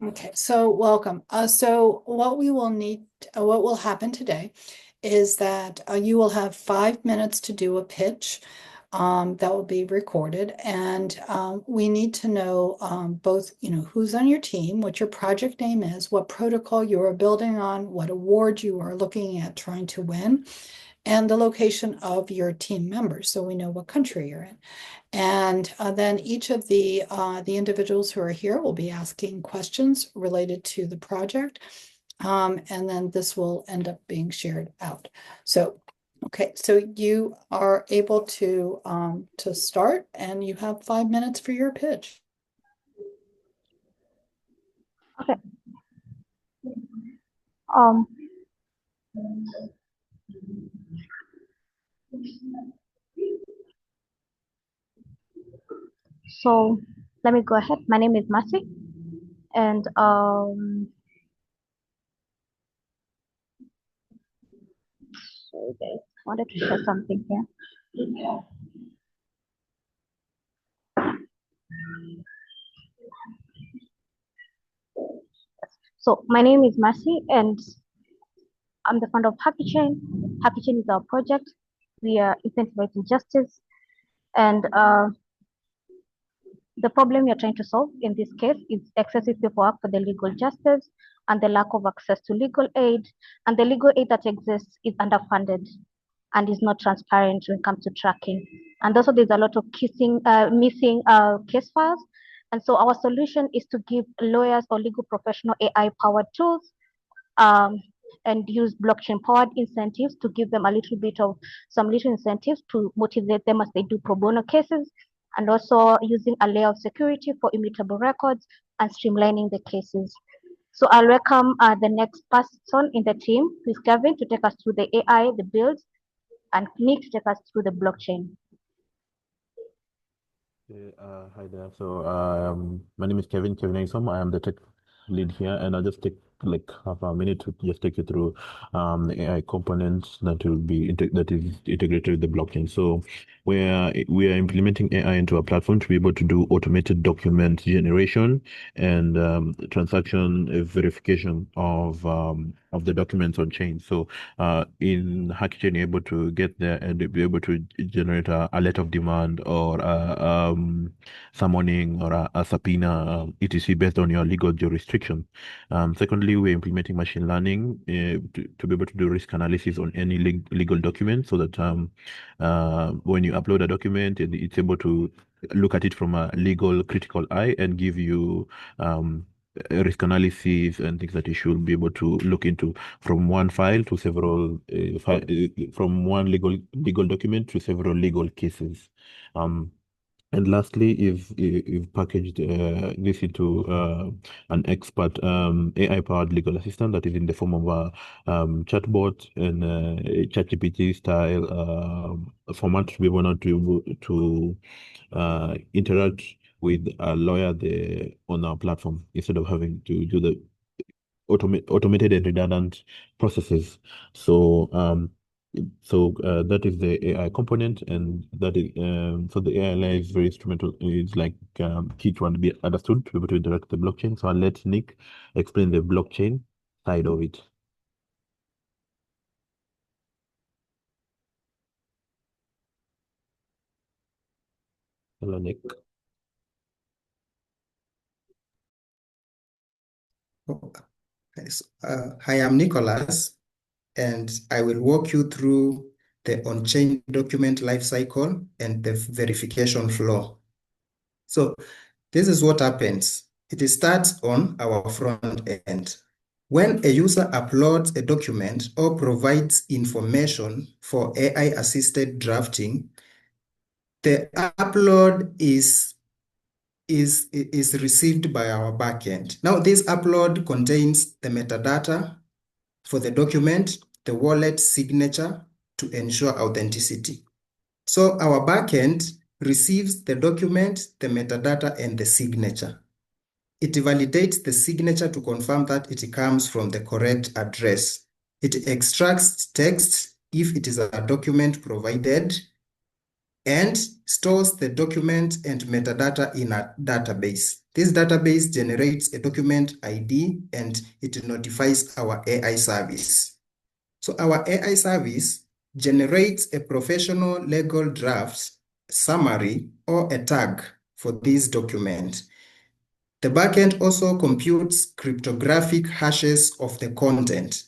Okay, so welcome. So what we will need, what will happen today is that you will have 5 minutes to do a pitch that will be recorded, and we need to know both, who's on your team, what your project name is, what protocol you are building on, what award you are looking at trying to win, and the location of your team members, so we know what country you're in. And then each of the individuals who are here will be asking questions related to the project. And then this will end up being shared out. So, okay, so you are able to start, and you have 5 minutes for your pitch. Okay. Um, so let me go ahead. My name is Mercy, and sorry guys, wanted to share something here. So my name is Mercy, and I'm the founder of HackiChain. HackiChain is our project. We are incentivizing justice, and the problem we are trying to solve in this case is excessive paperwork for the legal justice and the lack of access to legal aid. And the legal aid that exists is underfunded and is not transparent when it comes to tracking. And also there's a lot of missing case files. And so our solution is to give lawyers or legal professional AI-powered tools and use blockchain-powered incentives to give them a little bit of some little incentives to motivate them as they do pro bono cases, and also using a layer of security for immutable records and streamlining the cases. So I'll welcome the next person in the team, who is Kevin, to take us through the AI, the build, and Nick to take us through the blockchain. Hi there. So my name is Kevin Isom. I am the tech lead here, and I'll just take like half a minute to just take you through the AI components that will be that is integrated with the blockchain. So we are implementing AI into a platform to be able to do automated document generation and transaction verification of the documents on chain. So in HackiChain, you're able to get there and be able to generate a letter of demand or summoning or a subpoena, etc., based on your legal jurisdiction. Secondly, we're implementing machine learning to be able to do risk analysis on any legal document, so that when you upload a document, it's able to look at it from a legal critical eye and give you risk analysis and things that you should be able to look into from one file to several from one legal document to several legal cases. And lastly, if you've packaged this into an expert AI-powered legal assistant that is in the form of a chatbot and ChatGPT style format to be able to interact with a lawyer on our platform, instead of having to do the automated and redundant processes. So that is the AI component, and that is so the AI is very instrumental. It's like key to be understood to be able to interact with the blockchain. So I'll let Nick explain the blockchain side of it. Hello, Nick. Hi, I'm Nicholas, and I will walk you through the on-chain document lifecycle and the verification flow. So this is what happens. It starts on our front end. When a user uploads a document or provides information for AI-assisted drafting, the upload is received by our backend. Now, this upload contains the metadata for the document, the wallet signature to ensure authenticity. So our backend receives the document, the metadata, and the signature. It validates the signature to confirm that it comes from the correct address. It extracts text if it is a document provided, and stores the document and metadata in a database. This database generates a document ID and it notifies our AI service. So our AI service generates a professional legal draft, summary, or a tag for this document. The backend also computes cryptographic hashes of the content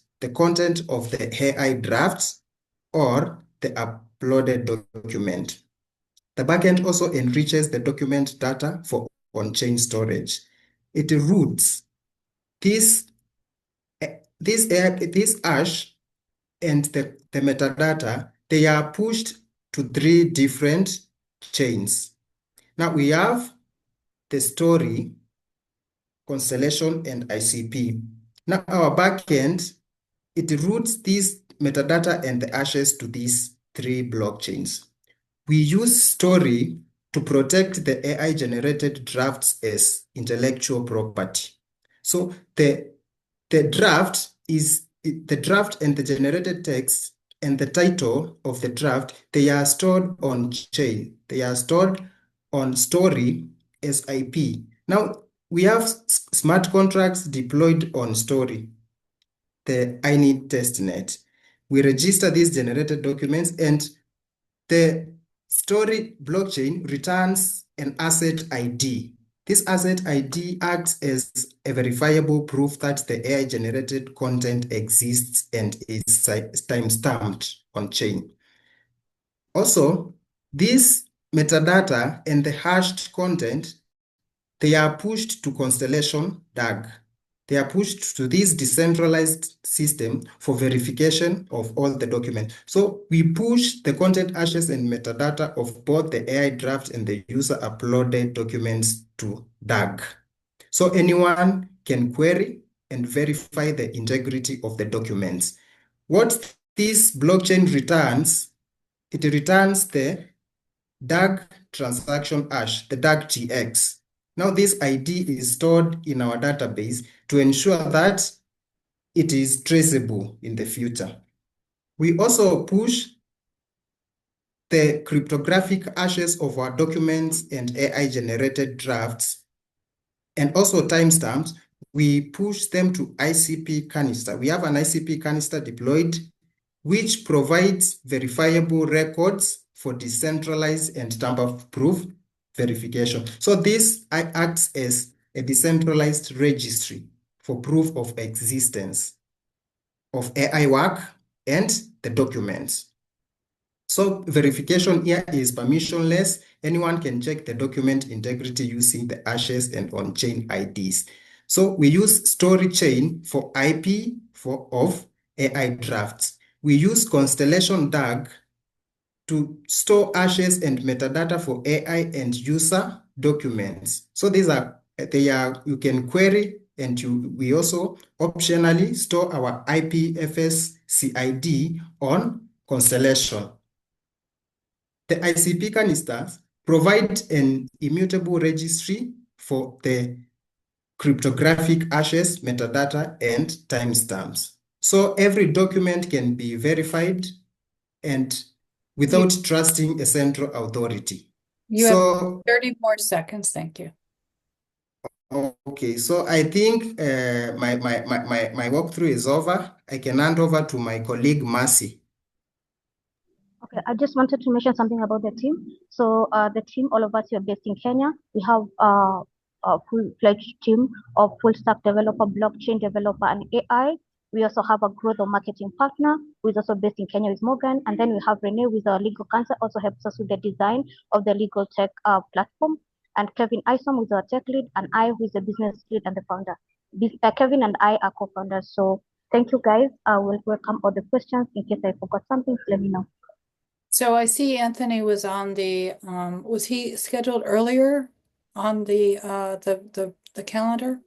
of the AI drafts or the uploaded document. The backend also enriches the document data for on-chain storage. It routes this hash and the metadata, they are pushed to 3 different chains. Now we have the story, Constellation, and ICP. Now our backend, it routes these metadata and the hashes to these 3 blockchains. We use story to protect the AI-generated drafts as intellectual property. So the draft and the generated text and the title of the draft, they are stored on chain. They are stored on story as IP. Now, we have smart contracts deployed on story, the init testnet. We register these generated documents and the story blockchain returns an asset ID. This asset ID acts as a verifiable proof that the AI-generated content exists and is time-stamped on chain. Also, this metadata and the hashed content, they are pushed to Constellation DAG. They are pushed to this decentralized system for verification of all the documents. So we push the content hashes and metadata of both the AI draft and the user uploaded documents to DAG. So anyone can query and verify the integrity of the documents. What this blockchain returns, it returns the DAG transaction hash, the DAG TX. Now this ID is stored in our database to ensure that it is traceable in the future. We also push the cryptographic hashes of our documents and AI-generated drafts, and also timestamps. We push them to ICP canister. We have an ICP canister deployed, which provides verifiable records for decentralized and tamper-proof verification. So this acts as a decentralized registry for proof of existence of AI work and the documents. So verification here is permissionless. Anyone can check the document integrity using the hashes and on-chain IDs. So we use story chain for IP of AI drafts. We use Constellation DAG to store hashes and metadata for AI and user documents. So you can query, and we also optionally store our IPFS CID on Constellation. The ICP canisters provide an immutable registry for the cryptographic hashes, metadata, and timestamps. So every document can be verified and without trusting a central authority. You have 30 more seconds. Thank you. Okay, so I think my walkthrough is over. I can hand over to my colleague Mercy. Okay, I just wanted to mention something about the team. So the team, all of us are based in Kenya. We have a full-fledged team of full-stack developer, blockchain developer, and AI. We also have a growth or marketing partner who is also based in Kenya, with Morgan. And then we have Renee, who is our legal counsel, also helps us with the design of the legal tech platform. And Kevin Isom, who is our tech lead, and I, who is the business lead and the founder. Kevin and I are co-founders. So thank you, guys. I will welcome all the questions. In case I forgot something, let me know. So I see Anthony was on the, was he scheduled earlier on the calendar?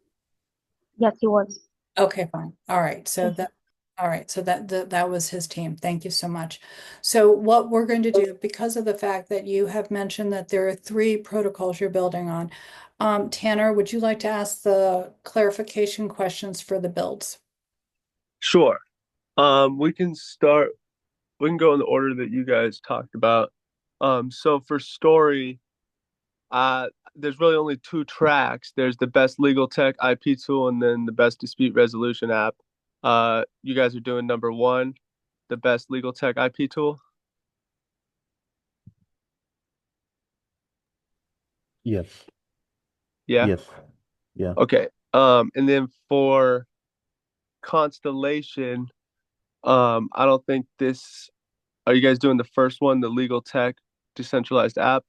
Yes, he was. Okay, fine. All right. So that was his team. Thank you so much. So what we're going to do, because of the fact that you have mentioned that there are 3 protocols you're building on, Tanner, would you like to ask the clarification questions for the builds? Sure. We can go in the order that you guys talked about. So for story, there's really only two tracks. There's the best legal tech IP tool and then the best dispute resolution app. You guys are doing number one, the best legal tech IP tool. Yes. Yeah. Yes. Yeah. Okay. And then for Constellation, I don't think this. Are you guys doing the first one, the legal tech decentralized app?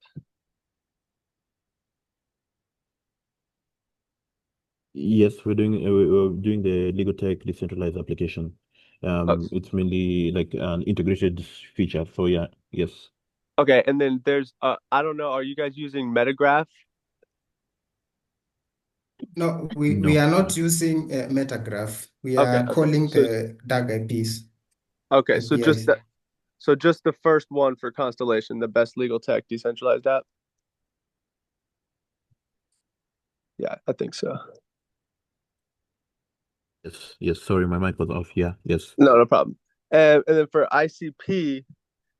Yes, we're doing the legal tech decentralized application. Oh, It's mainly like an integrated feature. So yeah, yes. okay. And then there's I don't know. Are you guys using Metagraph? No, we No, are no. not using Metagraph. We Okay. are Okay. calling So the DAG IPs, okay. So just APIs. that. So just the first one for Constellation, the best legal tech decentralized app. Yeah, I think so. Yes, yes. Sorry, my mic was off. Yeah, yes. No, no problem. And then for ICP,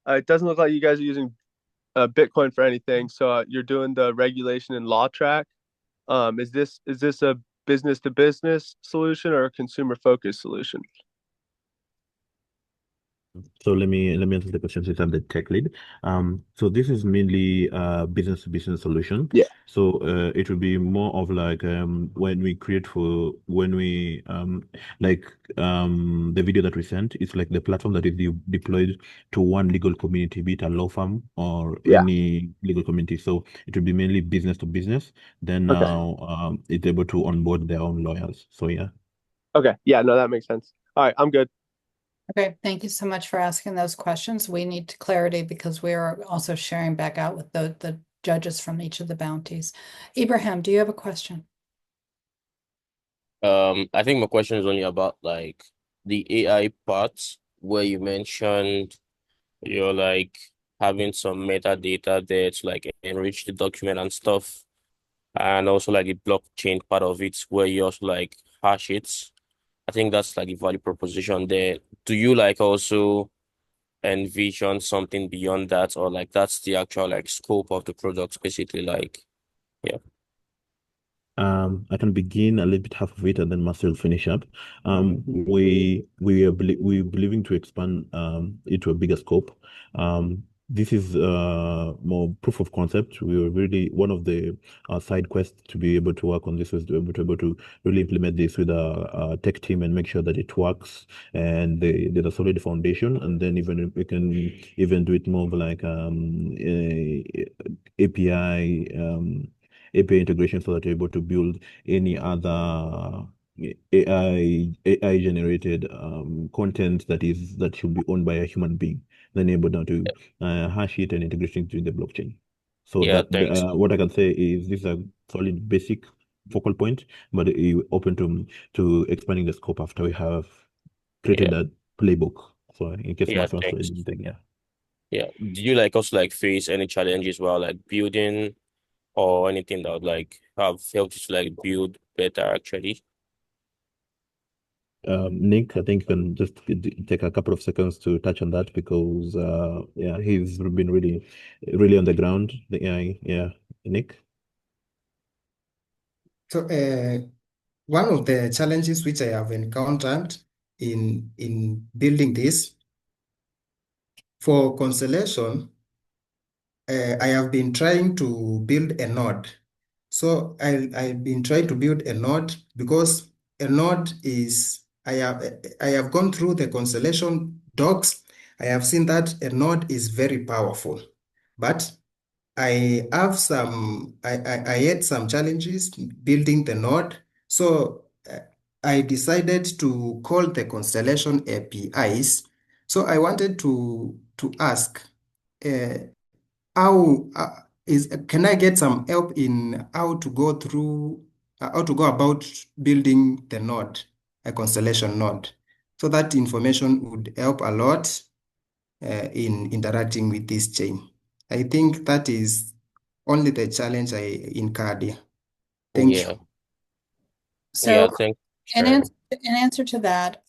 it doesn't look like you guys are using Bitcoin for anything. So you're doing the regulation and law track. Is this a business to business solution or a consumer focused solution? So let me answer the question since I'm the tech lead. So this is mainly a business to business solution. Yeah. So it will be more of like when we like the video that we sent, it's like the platform that is deployed to one legal community, be it a law firm or Yeah. any legal community. So it will be mainly business to business. Then Okay. now it's able to onboard their own lawyers. So yeah. Okay. Yeah. No, that makes sense. All right. I'm good. Okay, thank you so much for asking those questions. We need clarity because we are also sharing back out with the judges from each of the bounties. Ibrahim, do you have a question? I think my question is only about like the AI part where you mentioned you're like having some metadata there to like enrich the document and stuff, and also like the blockchain part of it where you also like hash it. I think that's like the value proposition there. Do you like also envision something beyond that, or like that's the actual like scope of the product basically? Like, yeah. I can begin a little bit half of it and then Master will finish up. We're believing to expand into a bigger scope. This is more proof of concept. We were really one of the side quests to be able to work on this was to be able to really implement this with our tech team and make sure that it works and there's a solid foundation. And then even we can even do it more of like API. API integration so that you're able to build any other AI generated content that should be owned by a human being, then able now to hash it and integration to the blockchain. So Yeah, that thanks. what I can say is this is a solid basic focal point, but open to expanding the scope after we have created Yeah, that playbook. So in case yeah, Marcel wants to add thanks. anything, yeah. Yeah. Did you like also like face any challenges while like building or anything that would like have helped you to like build better actually? Nick, I think you can just take a couple of seconds to touch on that because yeah, he's been really on the ground. Yeah, Nick. So one of the challenges which I have encountered in building this for Constellation, I have been trying to build a node. So I've been trying to build a node because a node is I have gone through the Constellation docs. I have seen that a node is very powerful, but I had some challenges building the node. So I decided to call the Constellation APIs. So I wanted to ask, uh, how can I get some help in how to go about building the node, a Constellation node, so that information would help a lot in interacting with this chain. I think that is only the challenge I incurred here. Thank Yeah. you. So Yeah, thanks for in sharing. answer to that,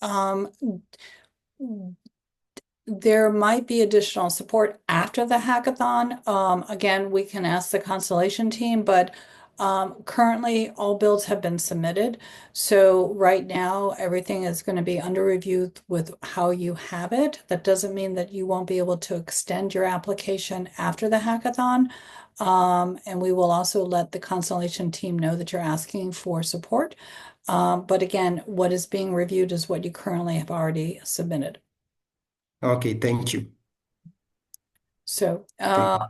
there might be additional support after the hackathon. Again, we can ask the Constellation team, but currently all builds have been submitted. So right now, everything is going to be under review with how you have it. That doesn't mean that you won't be able to extend your application after the hackathon. And we will also let the Constellation team know that you're asking for support. But again, what is being reviewed is what you currently have already submitted. Okay, thank you. So, Thank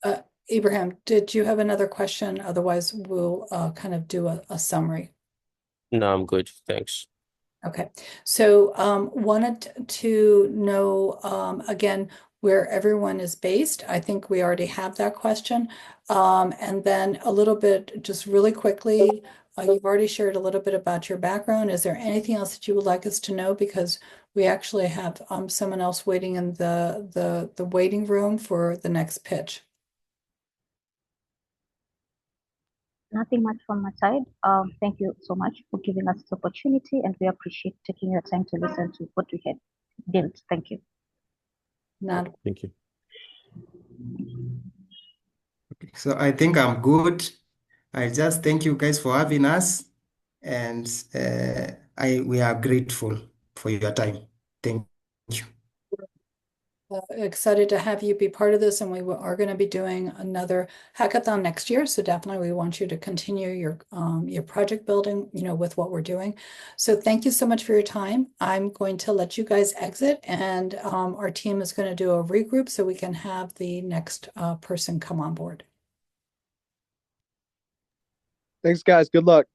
you. Ibrahim, did you have another question? Otherwise, we'll kind of do a summary. No, I'm good. Thanks. Okay, so wanted to know again where everyone is based. I think we already have that question. And then a little bit, just really quickly, you've already shared a little bit about your background. Is there anything else that you would like us to know? Because we actually have someone else waiting in the waiting room for the next pitch. Nothing much from my side. Thank you so much for giving us this opportunity, and we appreciate taking your time to listen to what we had built. Thank you. Not Thank you. Okay, so I think I'm good. I just thank you guys for having us, and we are grateful for your time. Thank you. excited to have you be part of this, and we are going to be doing another hackathon next year. So definitely, we want you to continue your project building, with what we're doing. So thank you so much for your time. I'm going to let you guys exit, and our team is going to do a regroup so we can have the next person come on board. Thanks, guys. Good luck.